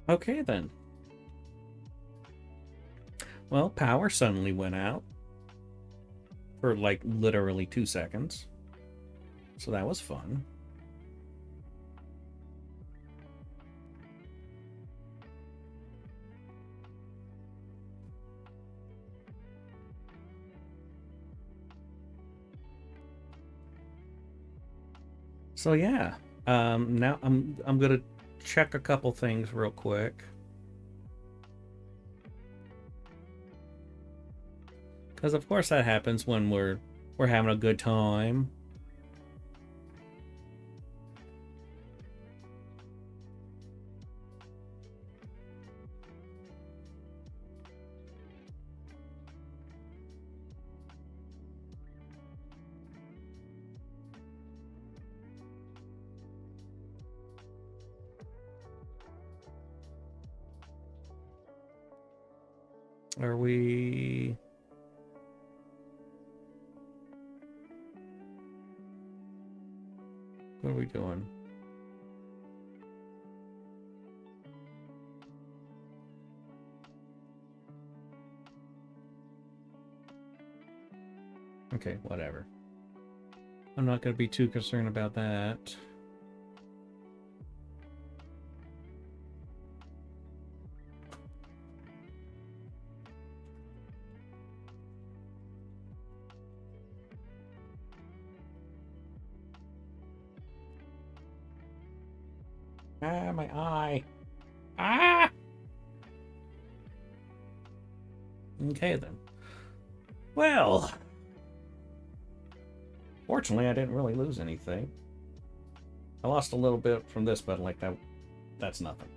Okay, then. Well, power suddenly went out for like literally 2 seconds. So that was fun. So yeah, now I'm gonna check a couple things real quick because of course that happens when we're having a good time. Are we? What are we doing? Okay, whatever. I'm not gonna be too concerned about that. Ah, my eye. Ah! Okay, then. Well, fortunately, I didn't really lose anything. I lost a little bit from this, but like that's nothing.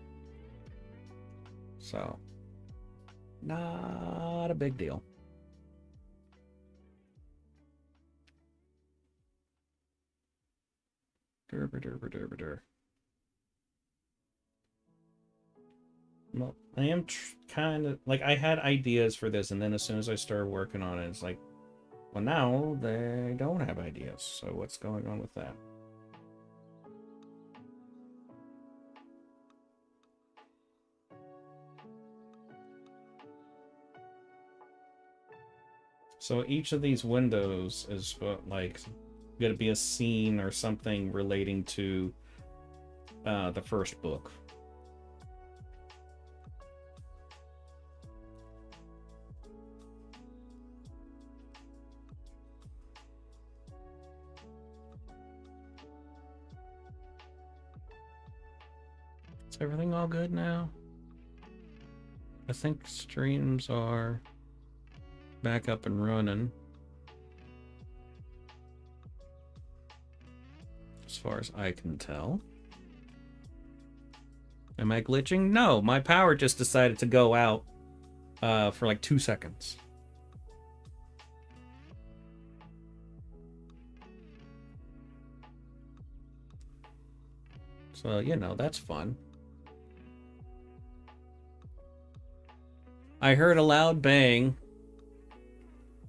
So, not a big deal. Derber, derber, derber, der. Well, I am kind of like I had ideas for this, and then as soon as I started working on it, it's like, well, now they don't have ideas. So what's going on with that? So each of these windows is like going to be a scene or something relating to the first book. Is everything all good now? I think streams are back up and running. As far as I can tell. Am I glitching? No, my power just decided to go out for like 2 seconds. So, you know, that's fun. I heard a loud bang,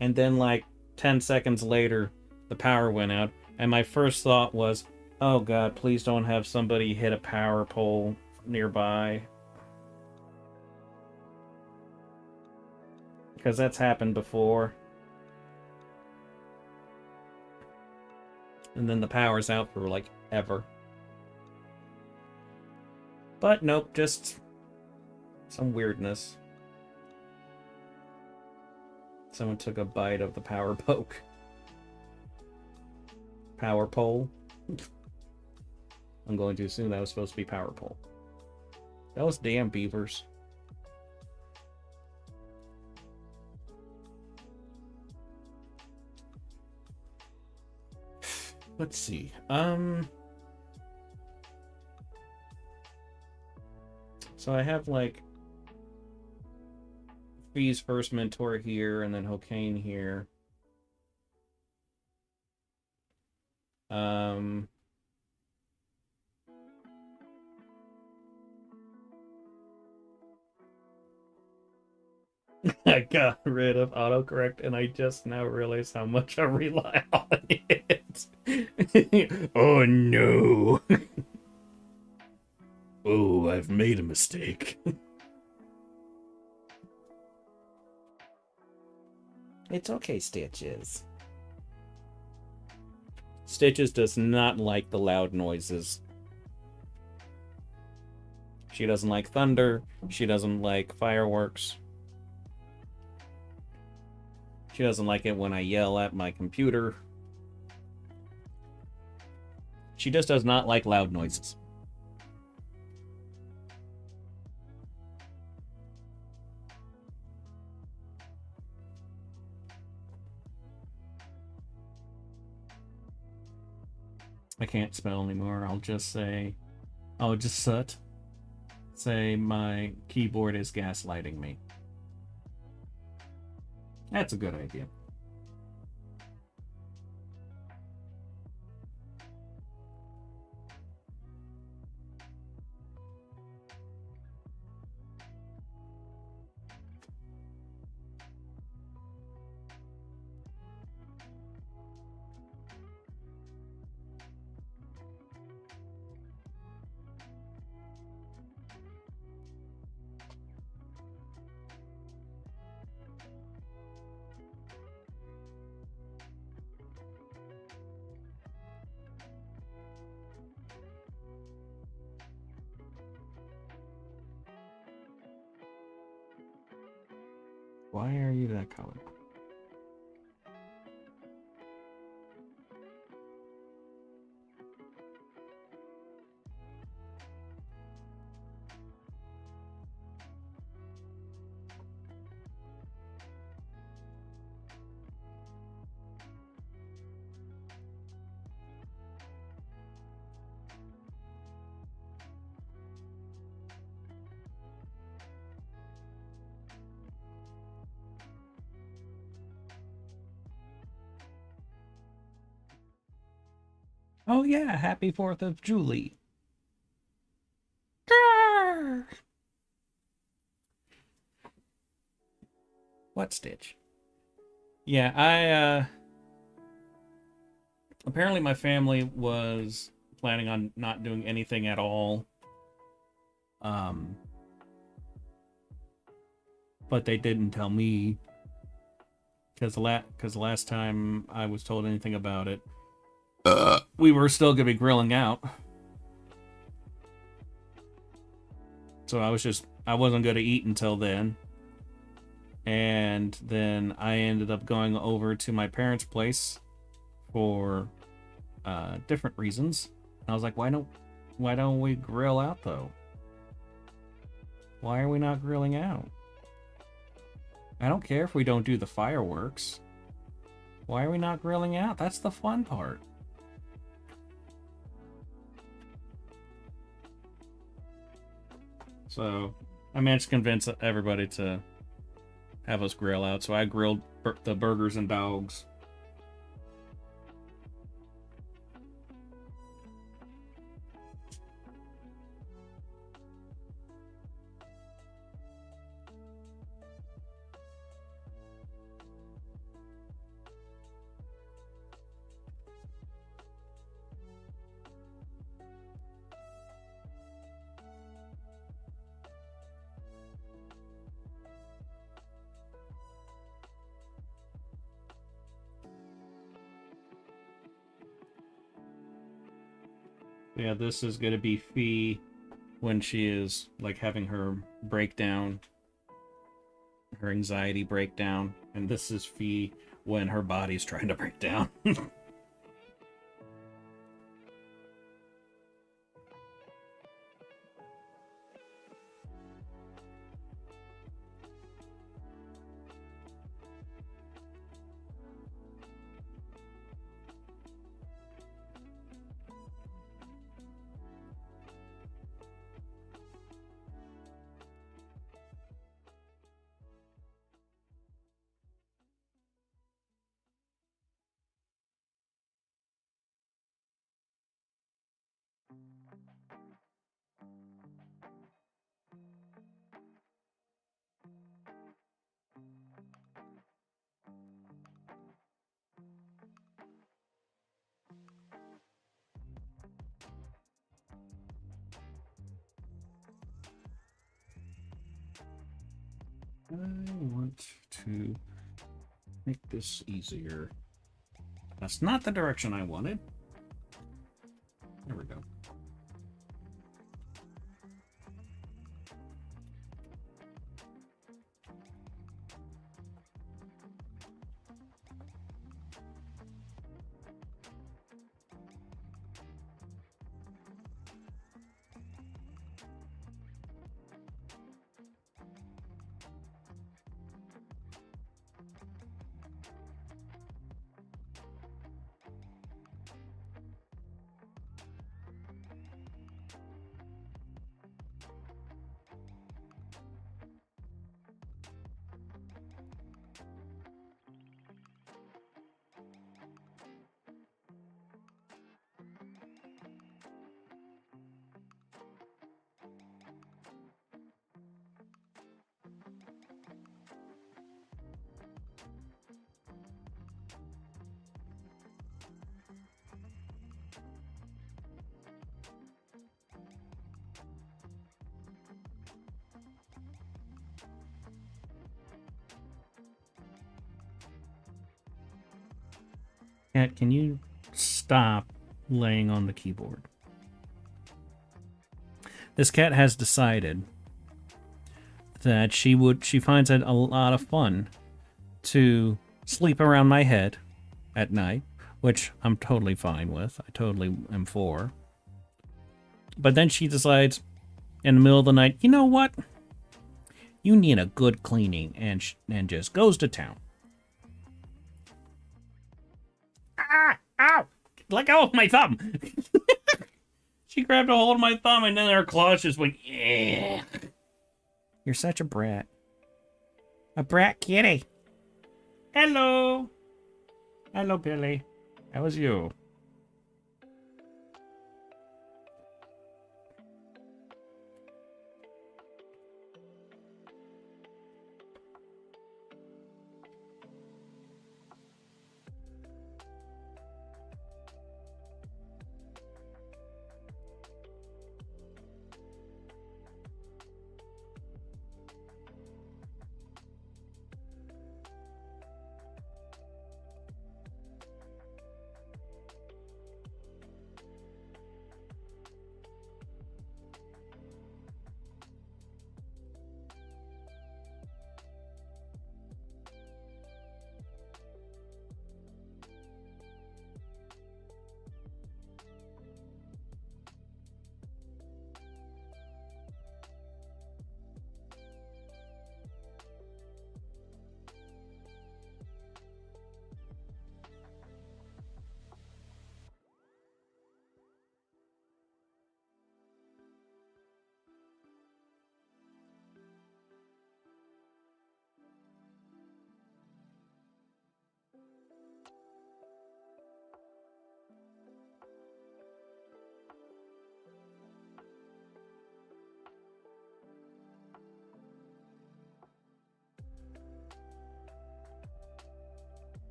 and then like 10 seconds later, the power went out. And my first thought was, oh god, please don't have somebody hit a power pole nearby. Because that's happened before. And then the power's out for like ever. But nope, just some weirdness. Someone took a bite of the power poke. Power pole. I'm going to assume that was supposed to be power pole. Those damn beavers. Let's see. So I have like Fee's first mentor here, and then Hokane here. I got rid of autocorrect, and I just now realize how much I rely on it. Oh no. Oh, I've made a mistake. It's okay, Stitches. Stitches does not like the loud noises. She doesn't like thunder. She doesn't like fireworks. She doesn't like it when I yell at my computer. She just does not like loud noises. I can't spell anymore. I'll just say say my keyboard is gaslighting me. That's a good idea. Why are you that color? Oh yeah, happy 4th of Julie. What, Stitch? Yeah, I apparently my family was planning on not doing anything at all. But they didn't tell me because the last time I was told anything about it, we were still gonna be grilling out. So I wasn't gonna eat until then. And then I ended up going over to my parents' place for different reasons. And I was like, why don't we grill out though? Why are we not grilling out? I don't care if we don't do the fireworks. Why are we not grilling out? That's the fun part. So I managed to convince everybody to have us grill out. So I grilled the burgers and dogs. Yeah, this is gonna be Fee when she is like having her breakdown, her anxiety breakdown, and this is Fee when her body's trying to break down. I want to make this easier. That's not the direction I wanted. There we go. Cat, can you stop laying on the keyboard? This cat has decided that she finds it a lot of fun to sleep around my head at night, which I'm totally fine with. I totally am for. But then she decides in the middle of the night, you know what? You need a good cleaning, and just goes to town. Ah! Ow! Let go of my thumb! She grabbed a hold of my thumb, and then her claws just went, yeah. You're such a brat. A brat kitty. Hello. Hello, Billy. How was you?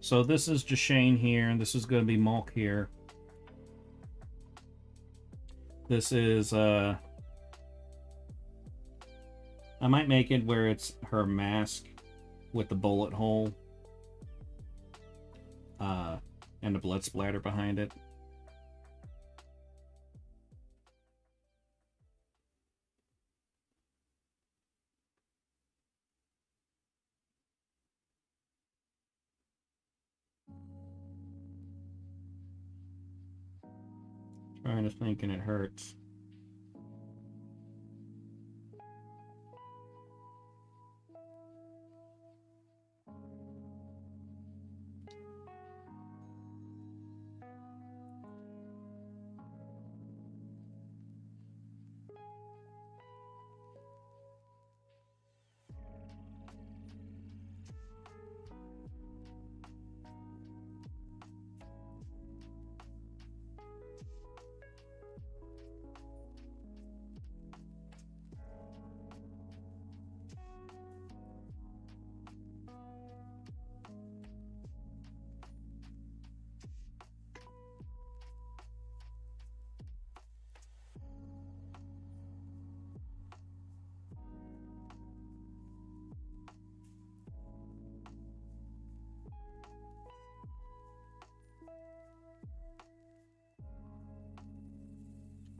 So this is Jashane here, and this is going to be Malk here. This is, I might make it where it's her mask with the bullet hole, and the blood splatter behind it. Trying to think, and it hurts.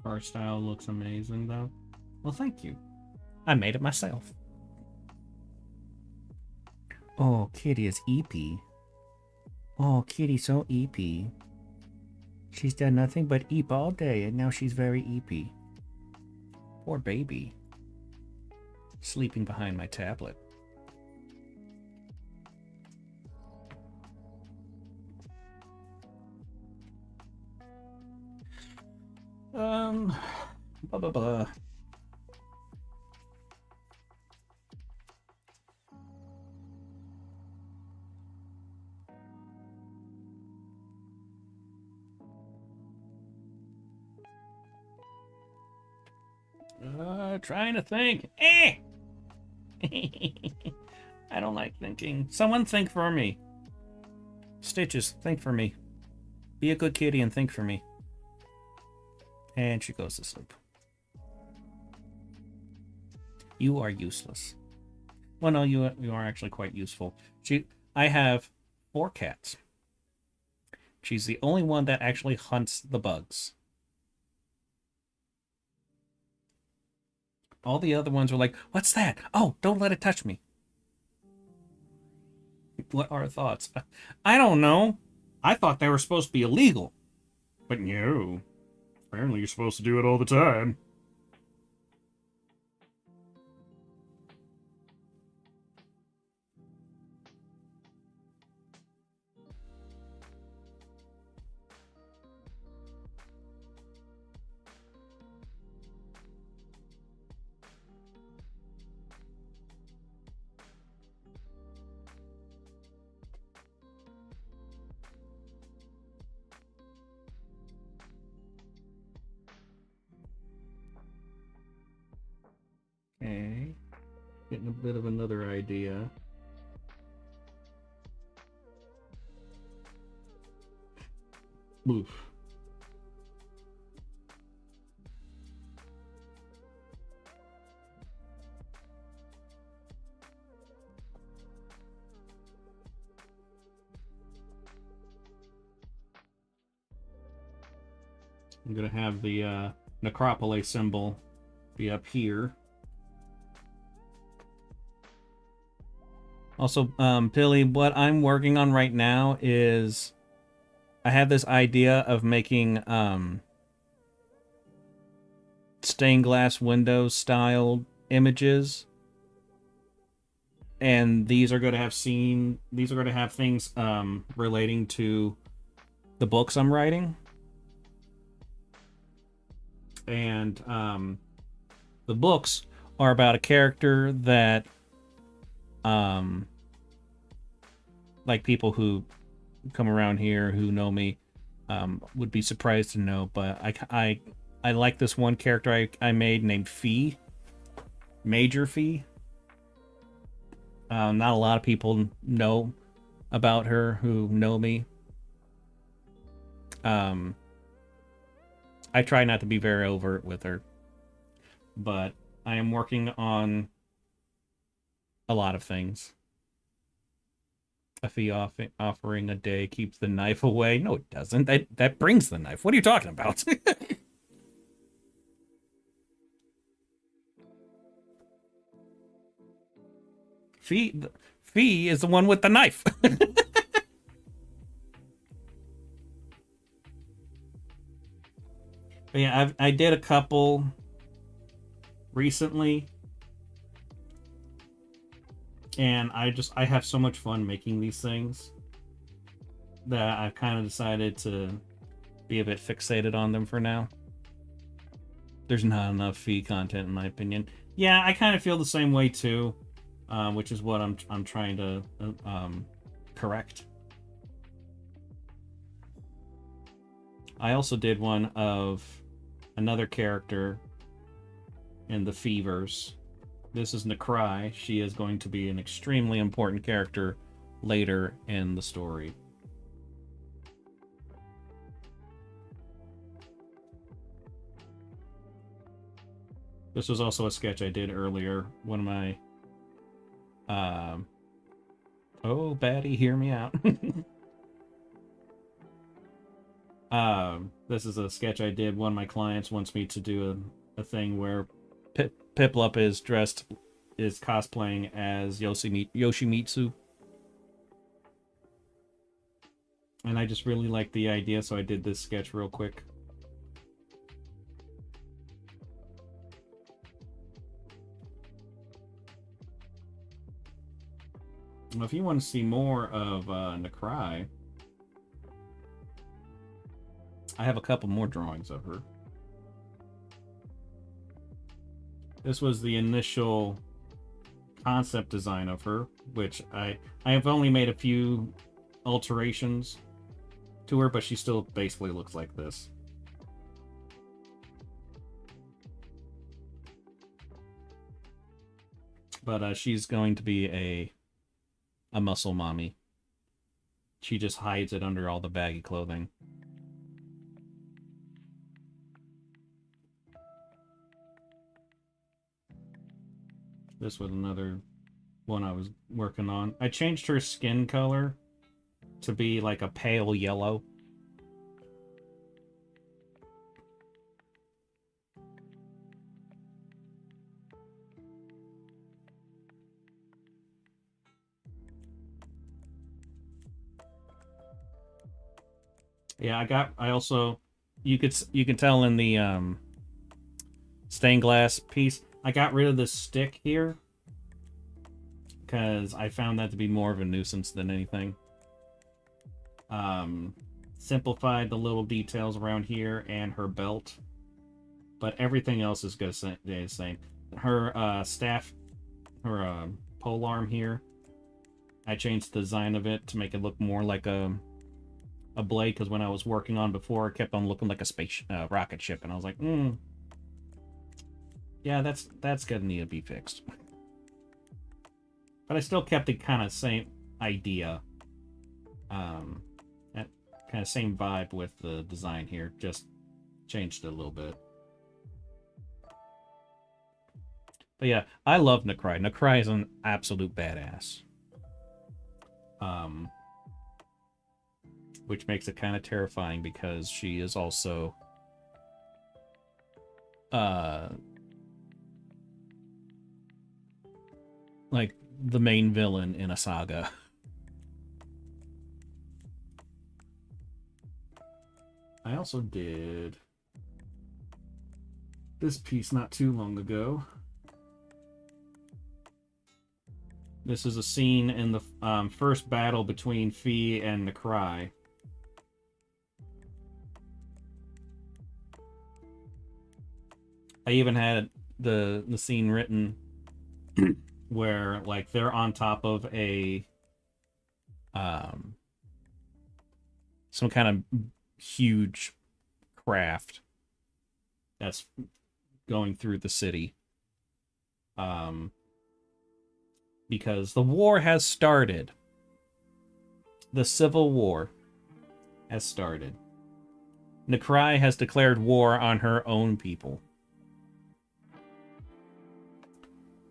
Art style looks amazing, though. Well, thank you. I made it myself. Oh, Kitty is EP. Oh, Kitty's so EP. She's done nothing but eep all day, and now she's very EP. Poor baby. Sleeping behind my tablet. Blah, blah, blah. Trying to think. I don't like thinking. Someone think for me. Stitches, think for me. Be a good kitty and think for me. And she goes to sleep. You are useless. Well, no, you are actually quite useful. I have 4 cats. She's the only one that actually hunts the bugs. All the other ones are like, what's that? Oh, don't let it touch me. What are thoughts? I don't know. I thought they were supposed to be illegal. But no. Apparently you're supposed to do it all the time. Okay. Getting a bit of another idea. Oof. I'm gonna have the necropole symbol be up here. Also, Billy, what I'm working on right now is I have this idea of making stained glass window style images, and these are going to have things relating to the books I'm writing, and the books are about a character that like people who come around here who know me would be surprised to know, but I like this one character I made named Fee, Major Fee. Not a lot of people know about her who know me. I try not to be very overt with her, but I am working on a lot of things. A fee offering a day keeps the knife away. No, it doesn't. That brings the knife. What are you talking about? Fee is the one with the knife. But yeah, I did a couple recently, and I have so much fun making these things that I've kind of decided to be a bit fixated on them for now. There's not enough fee content in my opinion. Yeah, I kind of feel the same way too, which is what I'm trying to correct. I also did one of another character in the Feverse. This is Necry. She is going to be an extremely important character later in the story. This was also a sketch I did earlier. One of my... oh, baddie, hear me out. This is a sketch I did. One of my clients wants me to do a thing where Piplup is cosplaying as Yoshimitsu. And I just really liked the idea, so I did this sketch real quick. Well, if you want to see more of Necry, I have a couple more drawings of her. This was the initial concept design of her, which I have only made a few alterations to her, but she still basically looks like this. But she's going to be a muscle mommy. She just hides it under all the baggy clothing. This was another one I was working on. I changed her skin color to be like a pale yellow. Yeah, I also, you can tell in the stained glass piece, I got rid of this stick here because I found that to be more of a nuisance than anything. Simplified the little details around here and her belt, but everything else is going to stay the same. Her staff, her pole arm here, I changed the design of it to make it look more like a blade, because when I was working on before, it kept on looking like a space rocket ship, and I was like, yeah, that's gonna need to be fixed. But I still kept the kind of same idea, that kind of same vibe with the design here, just changed it a little bit. But yeah, I love Necry. Necry is an absolute badass. Which makes it kind of terrifying because she is also like the main villain in a saga. I also did this piece not too long ago. This is a scene in the first battle between Fee and Necry. I even had the scene written where like they're on top of a some kind of huge craft that's going through the city, because the war has started. The Civil War has started. Necry has declared war on her own people.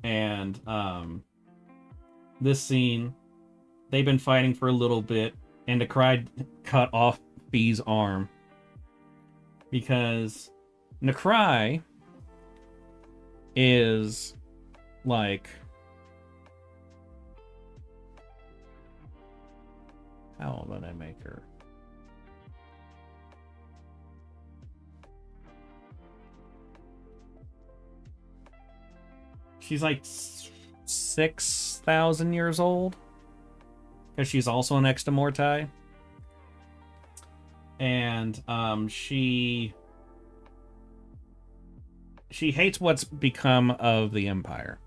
And this scene, they've been fighting for a little bit, and Necry cut off Fee's arm because Necry is like, how old did I make her? She's like 6,000 years old, because she's also an Extamorti. And she hates what's become of the Empire.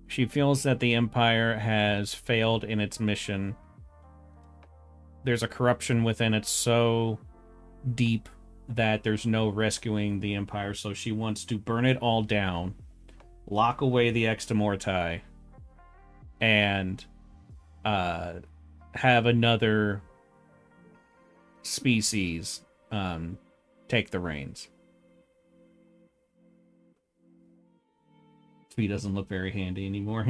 She feels that the Empire has failed in its mission. There's a corruption within it so deep that there's no rescuing the Empire, so she wants to burn it all down, lock away the Extamorti, and have another species take the reins. Fee doesn't look very handy anymore.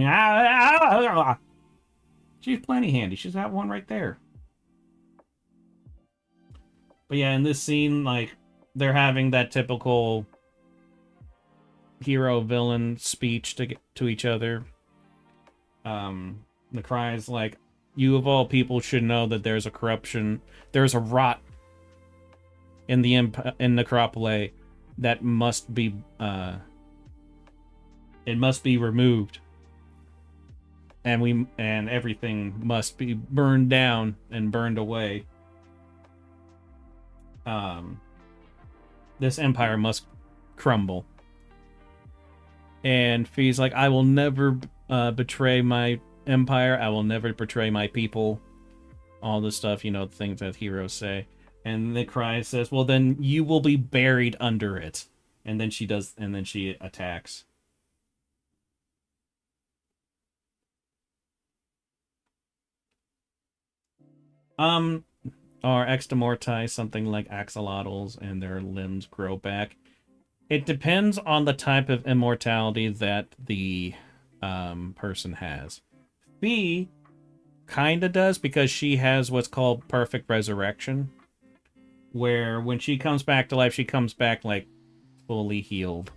She's plenty handy. She's got one right there. But yeah, in this scene, like, they're having that typical hero villain speech to each other. The cry is like, "You of all people should know that there's a corruption, there's a rot in the necropole that must be it must be removed, and everything must be burned down and burned away. Um, this empire must crumble." And Fee's like, "I will never betray my empire. I will never betray my people." All the stuff, you know, things that heroes say. And the cry says, "Well, then you will be buried under it." And then she attacks. Are extemorti something like axolotls and their limbs grow back? It depends on the type of immortality that the person has. Fee kinda does, because she has what's called perfect resurrection, where when she comes back to life, she comes back like fully healed.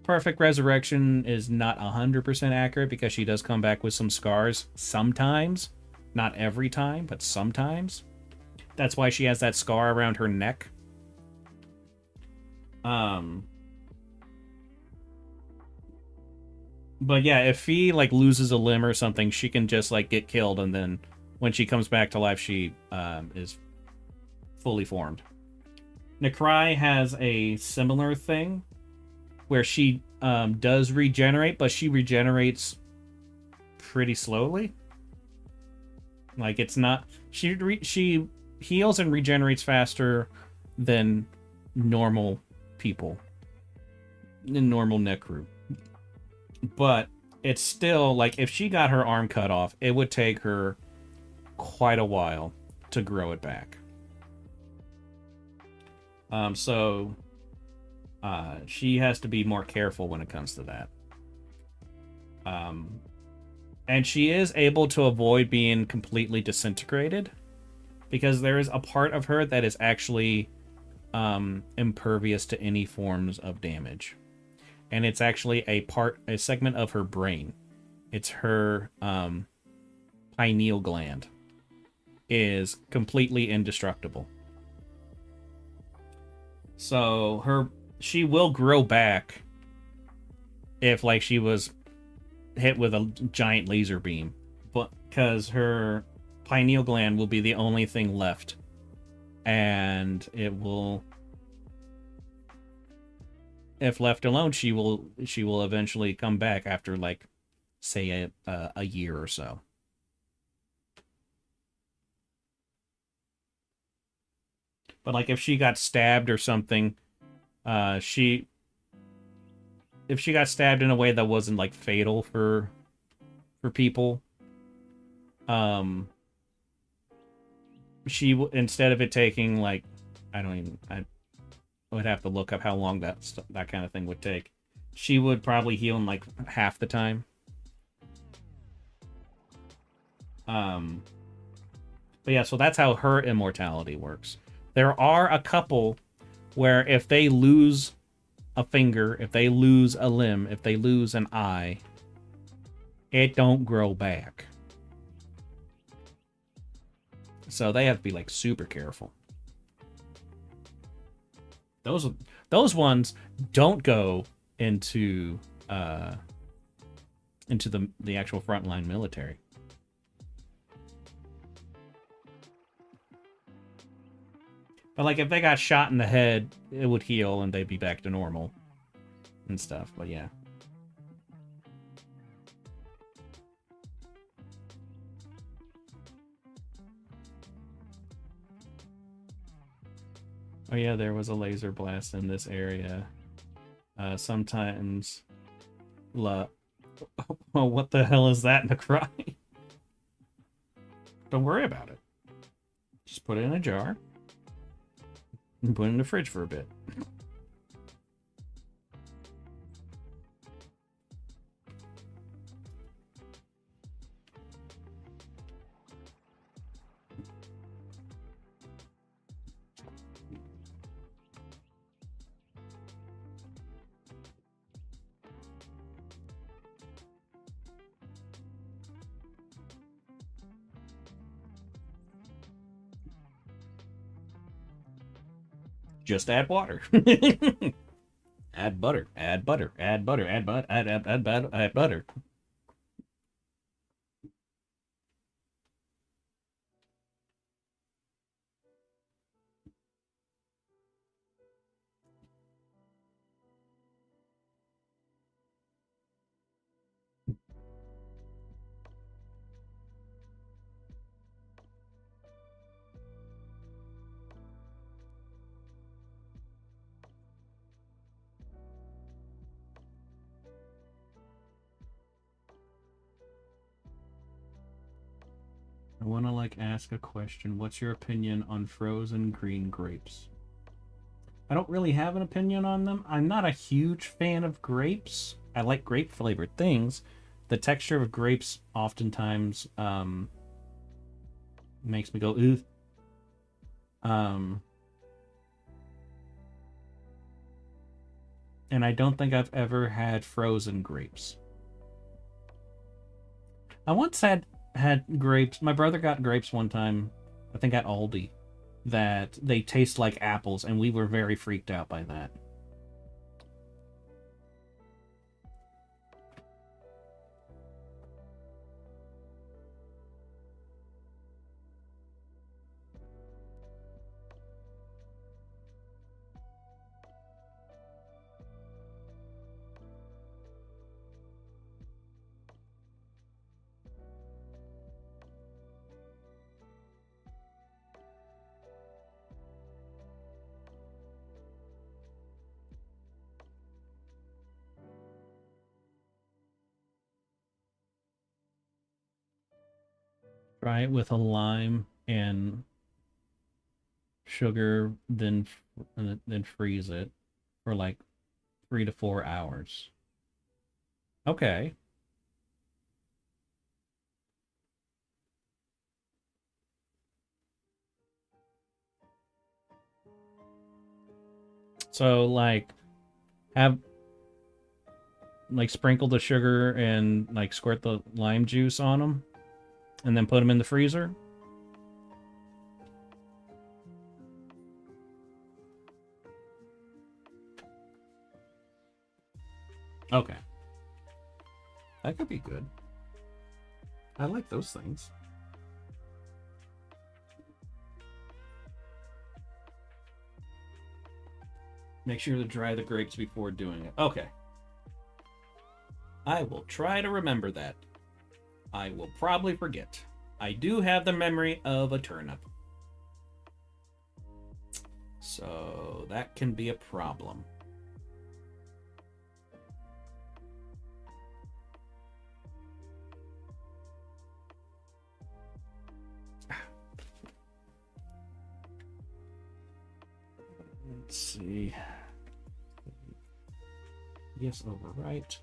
Perfect resurrection is not 100% accurate because she does come back with some scars sometimes. Not every time, but sometimes. That's why she has that scar around her neck. But yeah, if Fee like loses a limb or something, she can just like get killed, and then when she comes back to life, she is fully formed. Necry has a similar thing where she does regenerate, but she regenerates pretty slowly. Like, it's not, she heals and regenerates faster than normal people in normal Necru. But it's still like, if she got her arm cut off, it would take her quite a while to grow it back. So she has to be more careful when it comes to that. And she is able to avoid being completely disintegrated, because there is a part of her that is actually impervious to any forms of damage. And it's actually a segment of her brain. It's her pineal gland is completely indestructible. So she will grow back if like she was hit with a giant laser beam, but because her pineal gland will be the only thing left, and it will, if left alone, she will eventually come back after like say a year or so. But like if she got stabbed or something, she if she got stabbed in a way that wasn't like fatal for people, she instead of it taking like, I would have to look up how long that kind of thing would take. She would probably heal in like half the time. But yeah, so that's how her immortality works. There are a couple where if they lose a finger, if they lose a limb, if they lose an eye, it don't grow back. So they have to be like super careful. Those ones don't go into the actual frontline military. But like if they got shot in the head, it would heal and they'd be back to normal and stuff. But yeah. Oh yeah, there was a laser blast in this area. Sometimes oh, what the hell is that in the cry? Don't worry about it. Just put it in a jar and put it in the fridge for a bit. Just add water. Add butter. Add butter. Add butter. Add butter. Add butter. I want to like ask a question. What's your opinion on frozen green grapes? I don't really have an opinion on them. I'm not a huge fan of grapes. I like grape flavored things. The texture of grapes oftentimes makes me go ooh. And I don't think I've ever had frozen grapes. I once had grapes. My brother got grapes one time, I think at Aldi, that they taste like apples, and we were very freaked out by that. Try it with a lime and sugar, then freeze it for like 3 to 4 hours. Okay. So like have like sprinkle the sugar and like squirt the lime juice on them and then put them in the freezer. Okay. That could be good. I like those things. Make sure to dry the grapes before doing it. Okay. I will try to remember that. I will probably forget. I do have the memory of a turnip. So that can be a problem. Let's see. Yes, overwrite.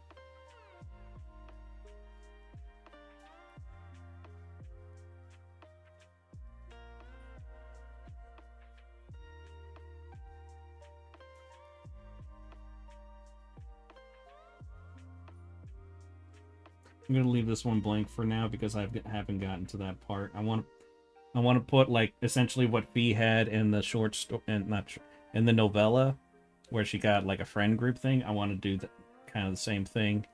I'm gonna leave this one blank for now because I haven't gotten to that part. I want to put like essentially what Fee had in the short story and not in the novella, where she got like a friend group thing. I want to do kind of the same thing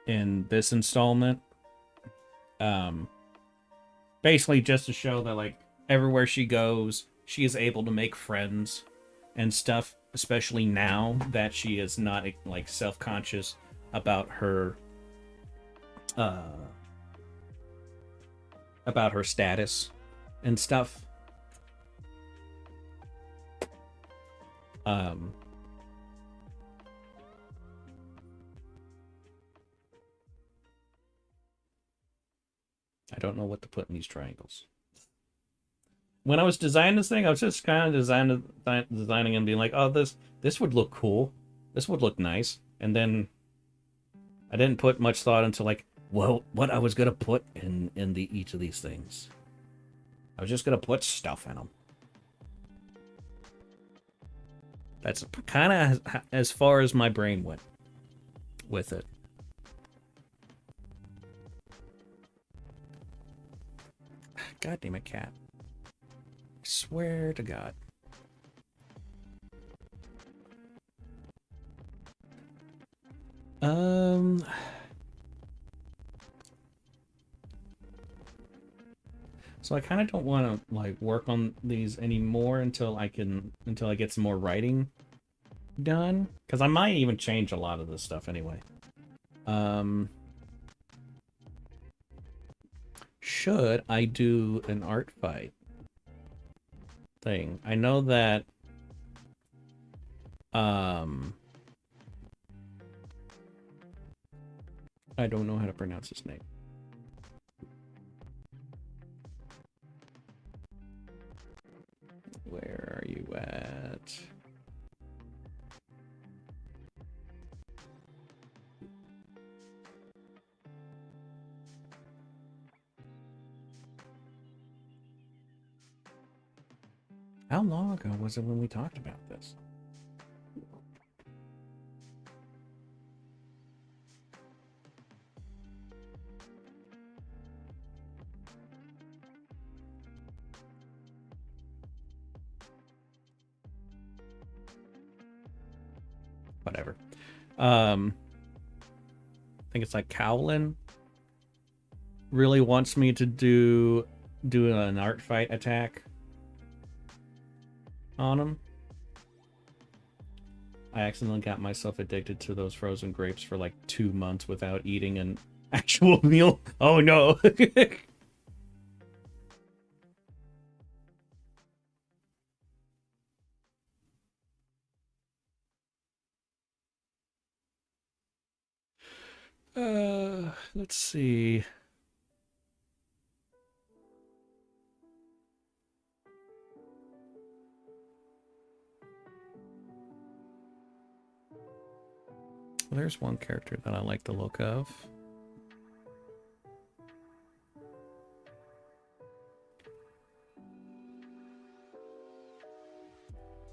in this installment. Basically just to show that like everywhere she goes, she is able to make friends and stuff. Especially now that she is not like self-conscious about her status and stuff. I don't know what to put in these triangles. When I was designing this thing, I was just kind of designing and being like, oh, this would look cool. This would look nice. And then I didn't put much thought into like, well, what I was gonna put in each of these things. I was just gonna put stuff in them. That's kind of as far as my brain went with it. God damn it, cat. I swear to God. Um, so I kind of don't want to like work on these anymore until I get some more writing done, because I might even change a lot of this stuff anyway. Should I do an art fight thing? I know that I don't know how to pronounce his name. Where are you at? How long ago was it when we talked about this? Whatever. I think it's like Cowlin really wants me to do an art fight attack on him. I accidentally got myself addicted to those frozen grapes for like 2 months without eating an actual meal. Oh no. Let's see. There's one character that I like the look of.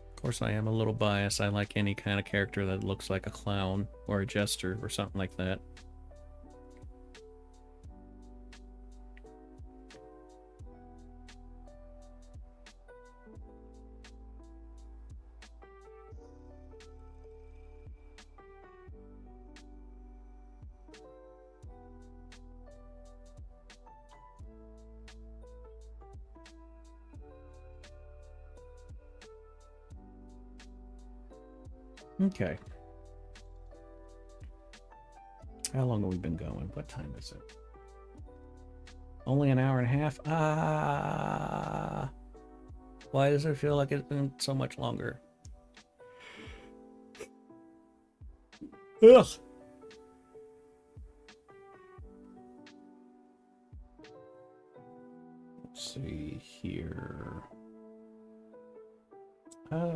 Of course, I am a little biased. I like any kind of character that looks like a clown or a jester or something like that. Okay. How long have we been going? What time is it? Only an hour and a half? Ah. Why does it feel like it's been so much longer? Ugh. Let's see here.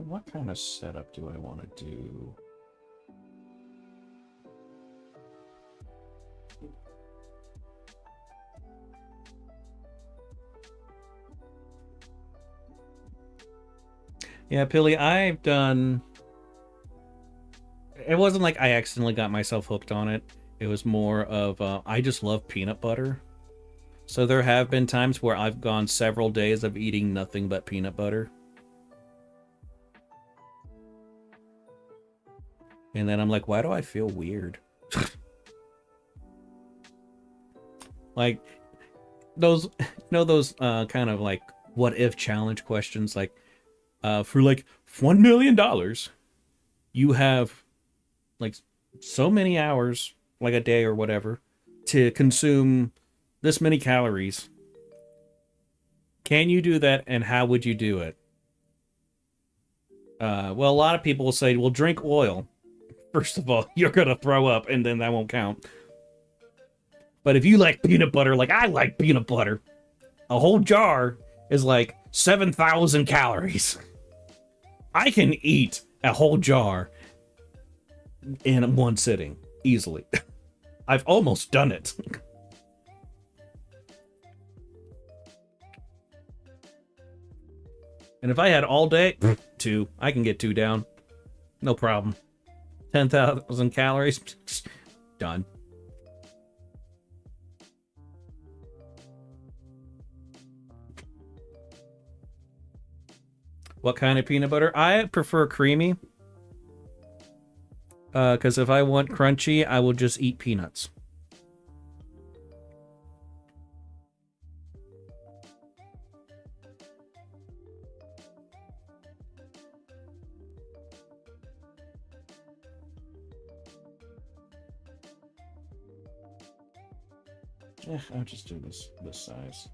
What kind of setup do I want to do? Yeah, Pilly, I've done... It wasn't like I accidentally got myself hooked on it. It was more of, I just love peanut butter. So there have been times where I've gone several days of eating nothing but peanut butter. And then I'm like, why do I feel weird? Like, those, those kind of like what if challenge questions, like, for like $1 million, you have like so many hours, like a day or whatever, to consume this many calories. Can you do that, and how would you do it? Well, a lot of people will say, well, drink oil. First of all, you're gonna throw up, and then that won't count. But if you like peanut butter, like I like peanut butter, a whole jar is like 7,000 calories. I can eat a whole jar in one sitting, easily. I've almost done it. And if I had all day, 2. I can get 2 down. No problem. 10,000 calories. Done. What kind of peanut butter? I prefer creamy. Because if I want crunchy, I will just eat peanuts. I'll just do this size.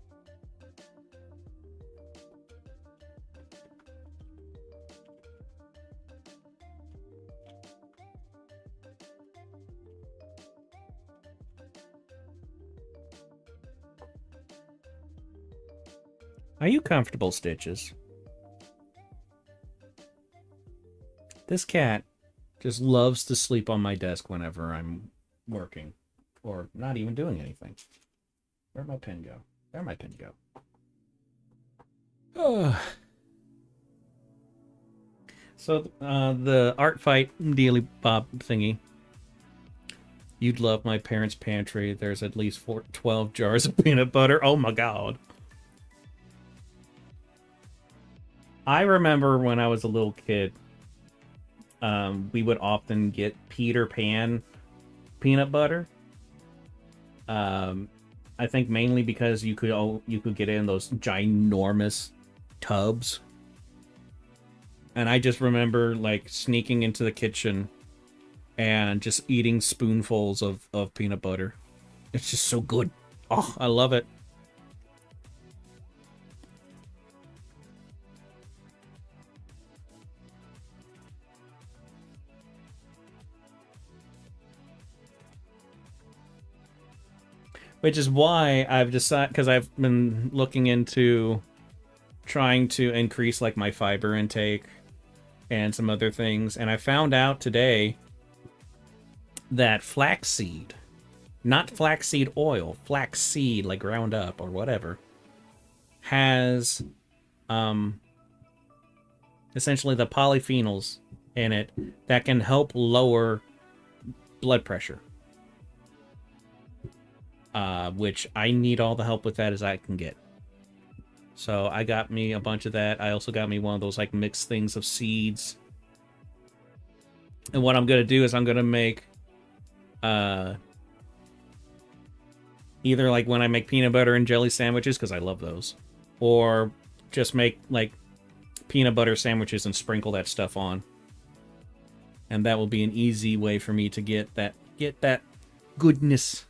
Are you comfortable, Stitches? This cat just loves to sleep on my desk whenever I'm working or not even doing anything. Where'd my pen go? There'd my pen go. Oh. So the art fight dealy bob thingy. You'd love my parents' pantry. There's at least 12 jars of peanut butter. Oh my god. I remember when I was a little kid, we would often get Peter Pan peanut butter. I think mainly because you could get it in those ginormous tubs. And I just remember like sneaking into the kitchen and just eating spoonfuls of peanut butter. It's just so good. Oh, I love it. Which is why I've decided, because I've been looking into trying to increase like my fiber intake and some other things, and I found out today that flaxseed, not flaxseed oil, flaxseed like ground up or whatever, has essentially the polyphenols in it that can help lower blood pressure. Which I need all the help with that as I can get. So I got me a bunch of that. I also got me one of those like mixed things of seeds. And what I'm going to do is I'm going to make either like when I make peanut butter and jelly sandwiches, because I love those, or just make like peanut butter sandwiches and sprinkle that stuff on. And that will be an easy way for me to get that goodness.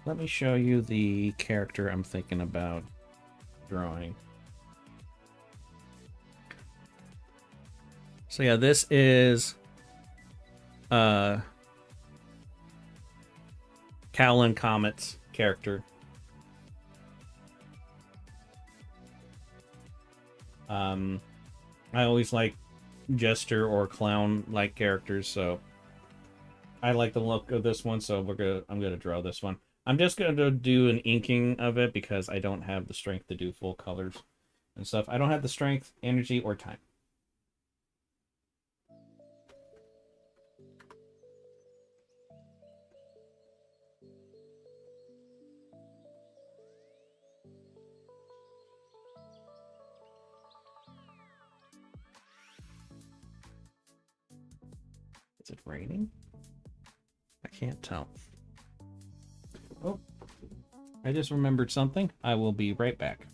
Let me show you the character I'm thinking about drawing. So yeah, this is Callan Comet's character. I always like jester or clown-like characters, so I like the look of this one, so I'm gonna draw this one. I'm just gonna do an inking of it because I don't have the strength to do full colors and stuff. I don't have the strength, energy, or time. Is it raining? I can't tell. Oh, I just remembered something. I will be right back.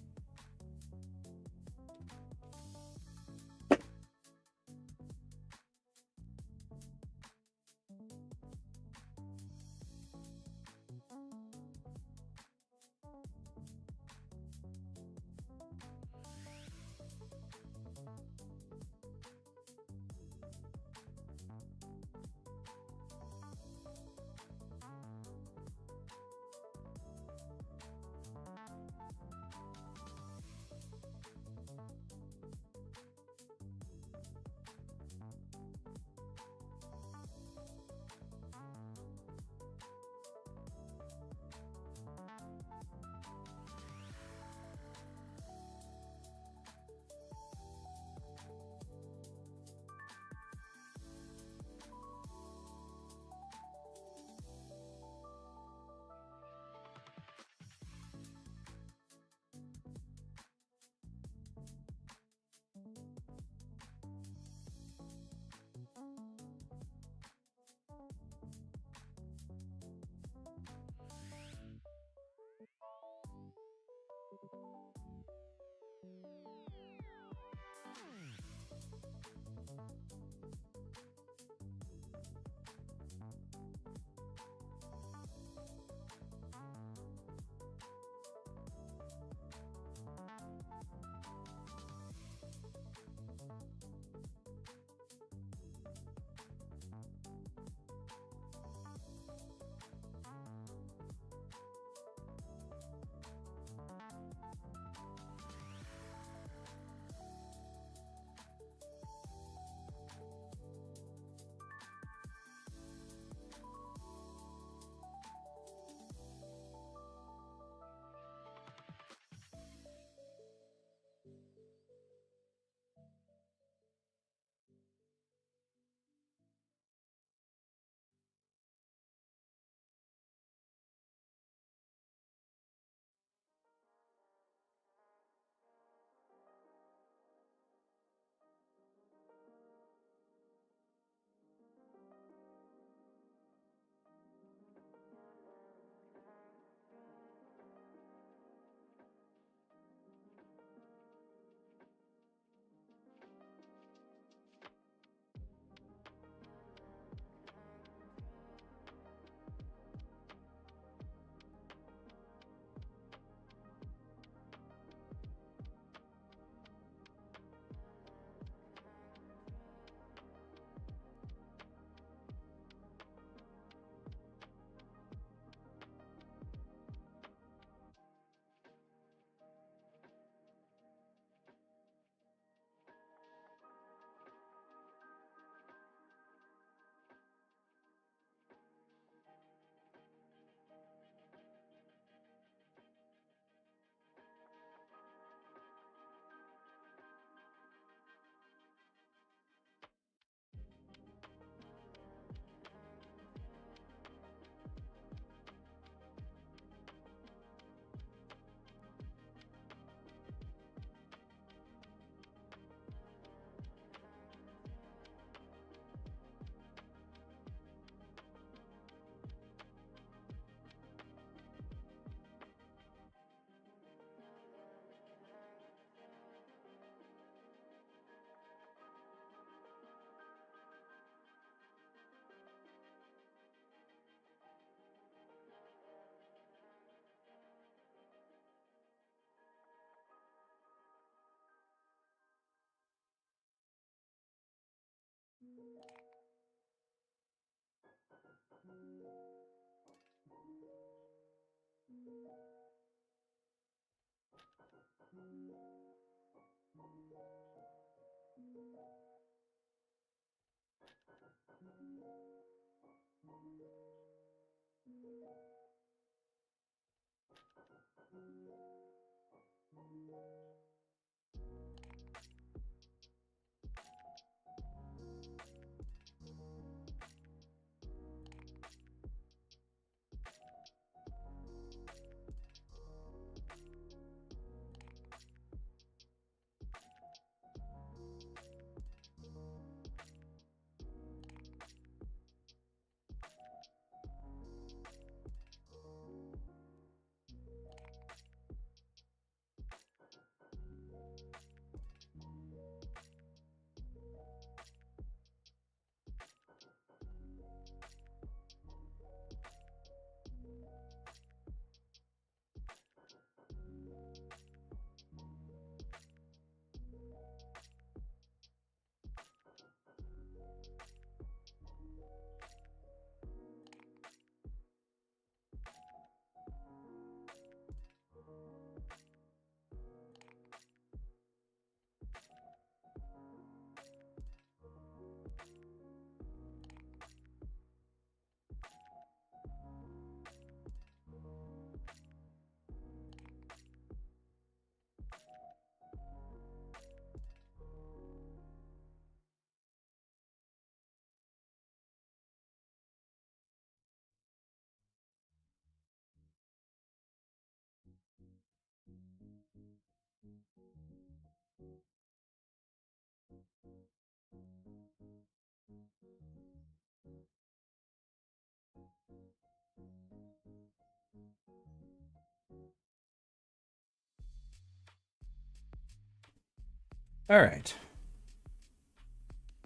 All right.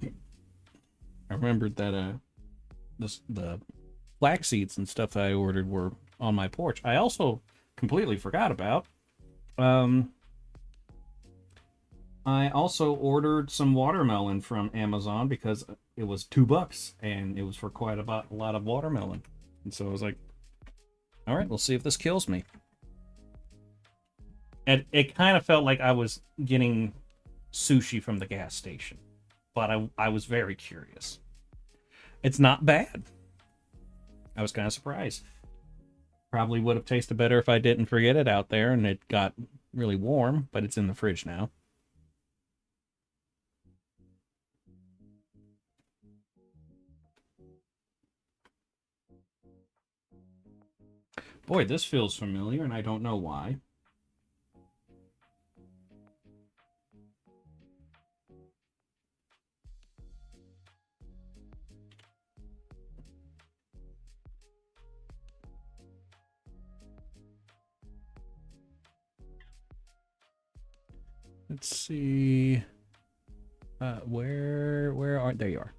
I remembered that the flax seeds and stuff that I ordered were on my porch. I also completely forgot about. Um, I also ordered some watermelon from Amazon because it was $2 and it was for quite a lot of watermelon. And so I was like, all right, we'll see if this kills me. And it kind of felt like I was getting sushi from the gas station, but I was very curious. It's not bad. I was kind of surprised. Probably would have tasted better if I didn't forget it out there and it got really warm, but it's in the fridge now. Boy, this feels familiar and I don't know why. Let's see. Where are there you are.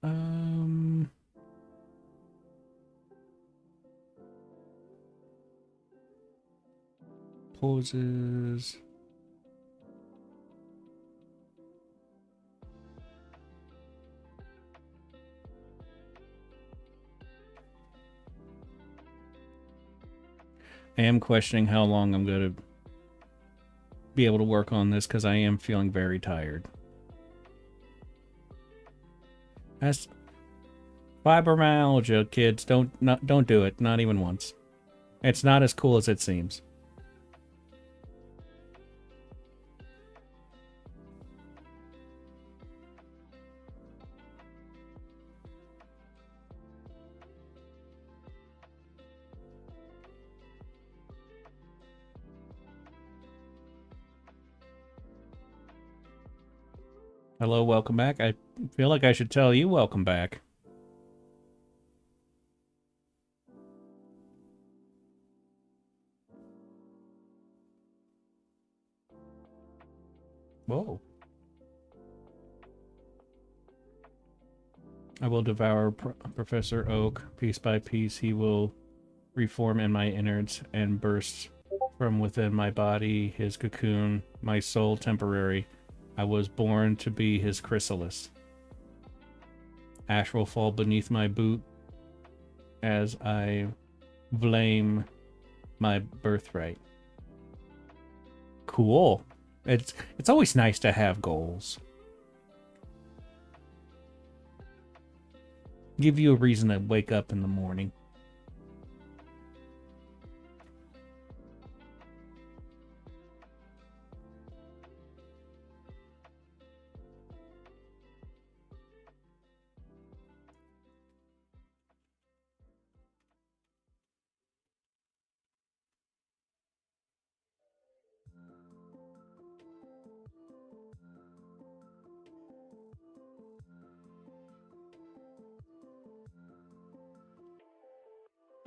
Um Poses. I am questioning how long I'm going to be able to work on this because I am feeling very tired. That's fibromyalgia, kids. Don't do it. Not even once. It's not as cool as it seems. Hello, welcome back. I feel like I should tell you welcome back. Whoa. I will devour Professor Oak piece by piece. He will reform in my innards and burst from within my body, his cocoon, my soul temporary. I was born to be his chrysalis. Ash will fall beneath my boot as I blame my birthright. Cool. It's always nice to have goals. Give you a reason to wake up in the morning.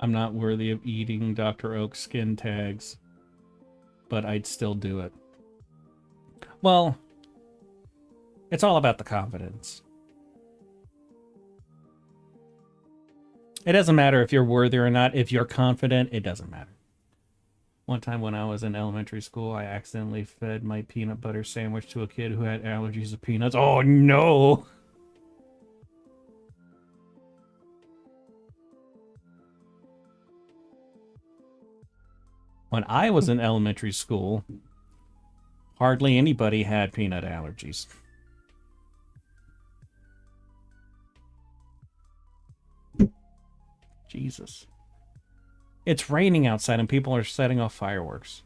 I'm not worthy of eating Dr. Oak's skin tags, but I'd still do it. Well, it's all about the confidence. It doesn't matter if you're worthy or not. If you're confident, it doesn't matter. One time when I was in elementary school, I accidentally fed my peanut butter sandwich to a kid who had allergies to peanuts. Oh, no! When I was in elementary school, hardly anybody had peanut allergies. Jesus. It's raining outside and people are setting off fireworks.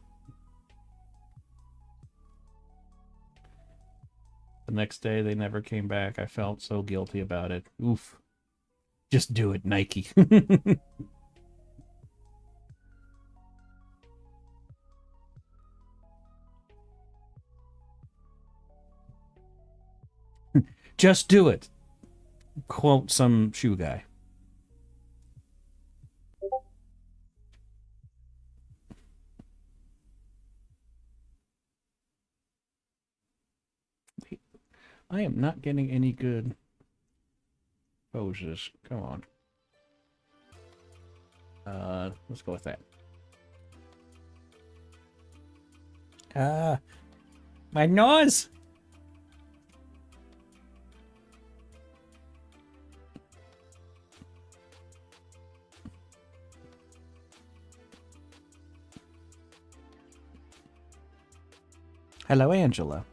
The next day, they never came back. I felt so guilty about it. Oof. Just do it, Nike. Just do it. Quote some shoe guy. I am not getting any good poses. Come on. Let's go with that. My nose! Hello, Angela.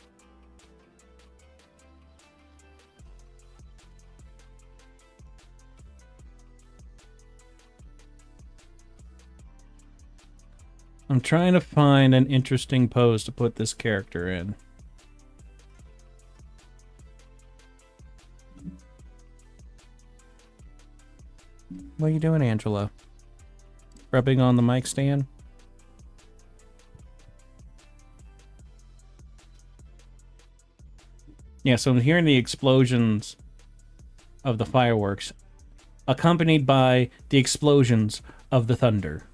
I'm trying to find an interesting pose to put this character in. What are you doing, Angela? Rubbing on the mic stand? Yeah, so I'm hearing the explosions of the fireworks, accompanied by the explosions of the thunder.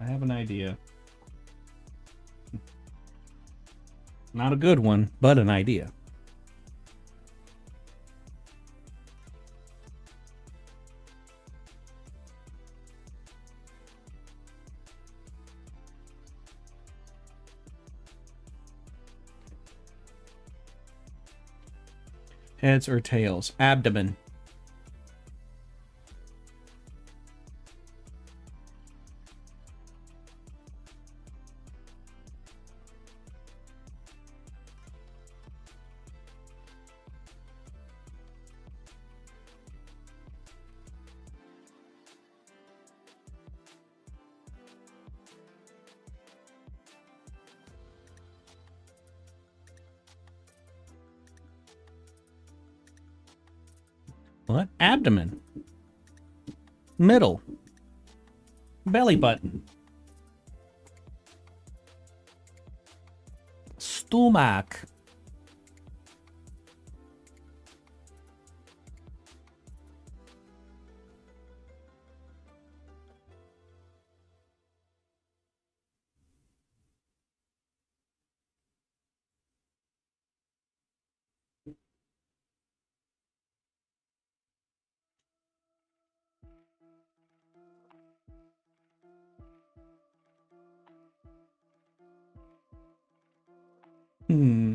I have an idea. Not a good one, but an idea. Heads or tails? Abdomen. What? Abdomen. Middle. Belly button. Stomach.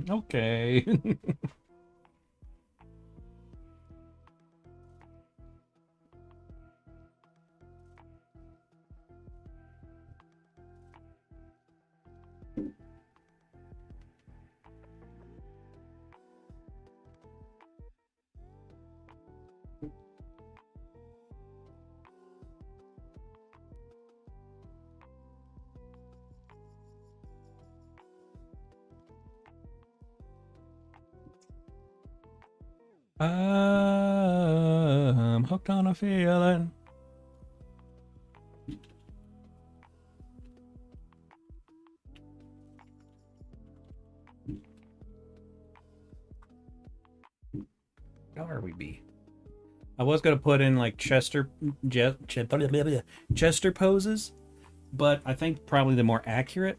Okay. I'm hooked on a feeling. Are we be? I was gonna put in like Chester poses, but I think probably the more accurate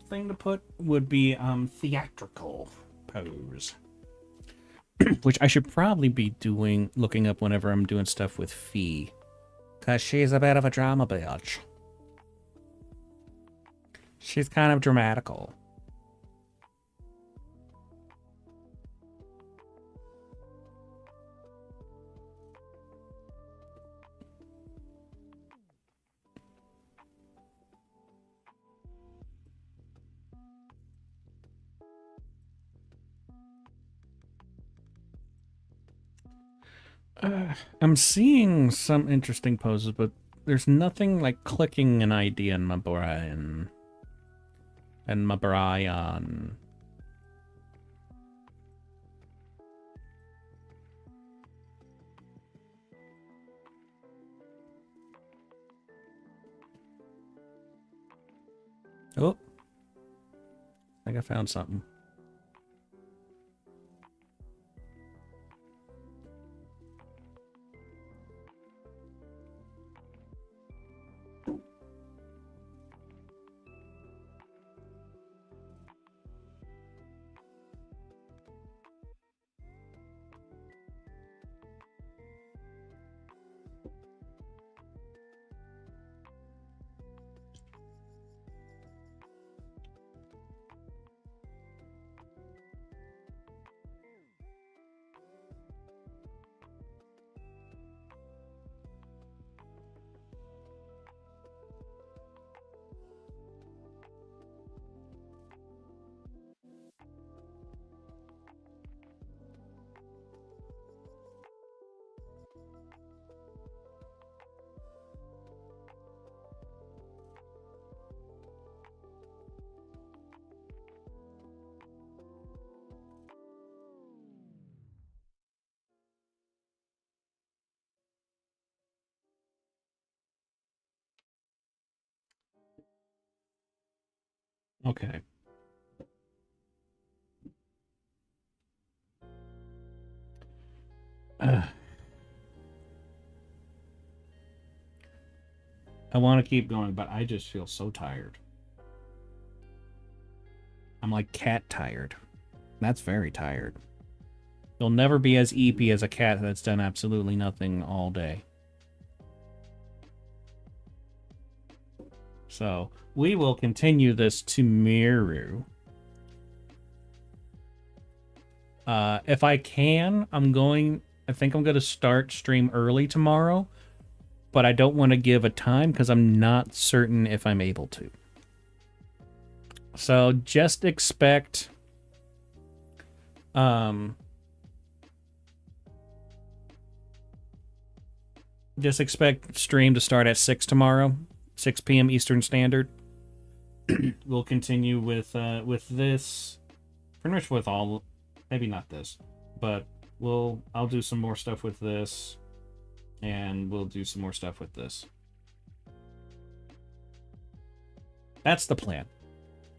thing to put would be theatrical pose, which I should probably be looking up whenever I'm doing stuff with Fee, cause she's a bit of a drama bitch. She's kind of dramatical. I'm seeing some interesting poses, but there's nothing like clicking an idea in my brain. And my Brian. Oh. I think I found something. Okay. I want to keep going, but I just feel so tired. I'm like cat tired. That's very tired. You'll never be as eepy as a cat that's done absolutely nothing all day. So, we will continue this tomorrow. If I can, I think I'm going to start stream early tomorrow, but I don't want to give a time because I'm not certain if I'm able to. So just expect stream to start at 6 tomorrow, 6 p.m. Eastern Standard. We'll continue with this, pretty much with all, maybe not this, but I'll do some more stuff with this, and we'll do some more stuff with this. That's the plan.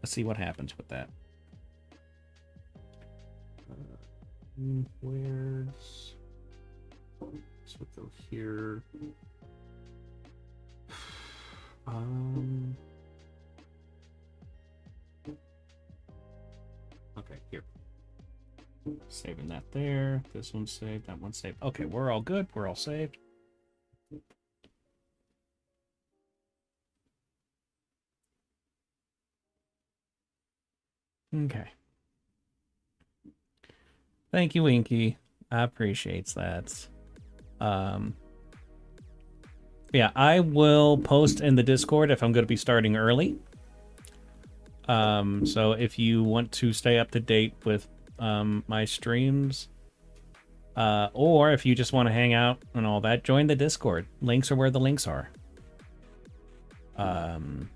Let's see what happens with that. Where's... Let's go here. Okay, here. Saving that there. This one's saved. That one's saved. Okay, we're all good. We're all saved. Okay. Thank you, Winky. I appreciate that. Yeah, I will post in the Discord if I'm going to be starting early. So if you want to stay up to date with my streams, or if you just want to hang out and all that, join the Discord. Links are where the links are. And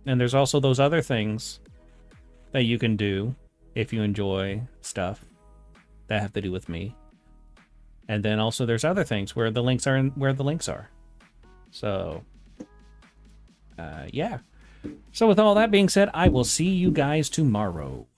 there's also those other things that you can do if you enjoy stuff that have to do with me. And then also there's other things where the links are. So, yeah. So with all that being said, I will see you guys tomorrow.